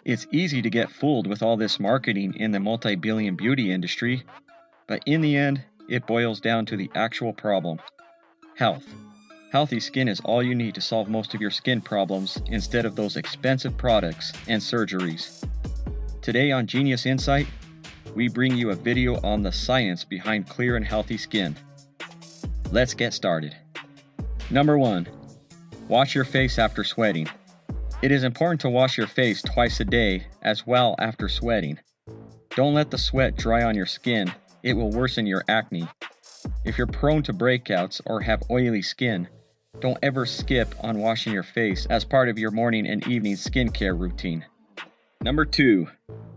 It's easy to get fooled with all this marketing in the multi-billion beauty industry, but in the end, it boils down to the actual problem: health. Healthy skin is all you need to solve most of your skin problems instead of those expensive products and surgeries. Today on Genius Insight, we bring you a video on the science behind clear and healthy skin. Let's get started. Number 1. Wash your face after sweating. It is important to wash your face twice a day as well after sweating. Don't let the sweat dry on your skin. It will worsen your acne. If you're prone to breakouts or have oily skin, don't ever skip on washing your face as part of your morning and evening skincare routine. Number 2.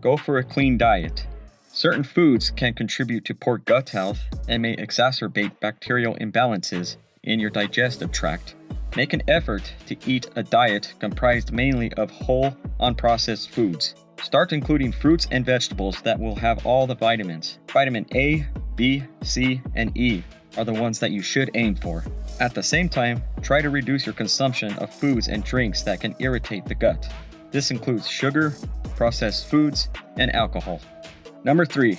Go for a clean diet. Certain foods can contribute to poor gut health and may exacerbate bacterial imbalances in your digestive tract. Make an effort to eat a diet comprised mainly of whole, unprocessed foods. Start including fruits and vegetables that will have all the vitamins. Vitamin A, B, C, and E are the ones that you should aim for. At the same time, try to reduce your consumption of foods and drinks that can irritate the gut. This includes sugar, processed foods, and alcohol. Number 3.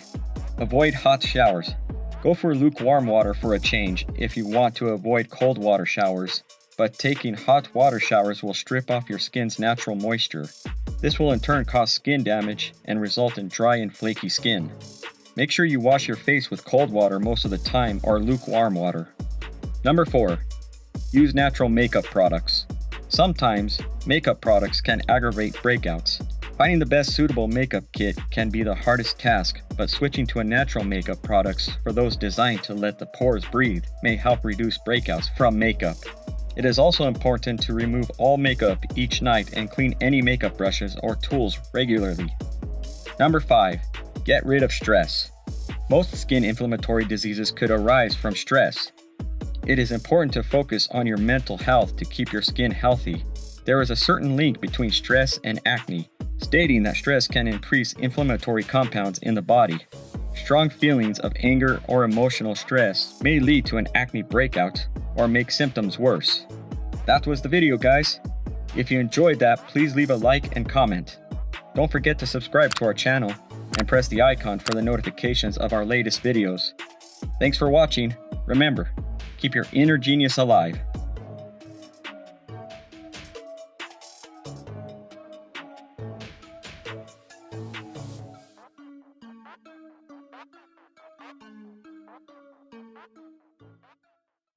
Avoid hot showers. Go for lukewarm water for a change if you want to avoid cold water showers, but taking hot water showers will strip off your skin's natural moisture. This will in turn cause skin damage and result in dry and flaky skin. Make sure you wash your face with cold water most of the time or lukewarm water. Number 4. Use natural makeup products. Sometimes, makeup products can aggravate breakouts. Finding the best suitable makeup kit can be the hardest task, but switching to a natural makeup products for those designed to let the pores breathe may help reduce breakouts from makeup. It is also important to remove all makeup each night and clean any makeup brushes or tools regularly. Number 5. Get rid of stress. Most skin inflammatory diseases could arise from stress. It is important to focus on your mental health to keep your skin healthy. There is a certain link between stress and acne, stating that stress can increase inflammatory compounds in the body. Strong feelings of anger or emotional stress may lead to an acne breakout or make symptoms worse. That was the video, guys. If you enjoyed that, please leave a like and comment. Don't forget to subscribe to our channel and press the icon for the notifications of our latest videos. Thanks for watching. Remember, keep your inner genius alive.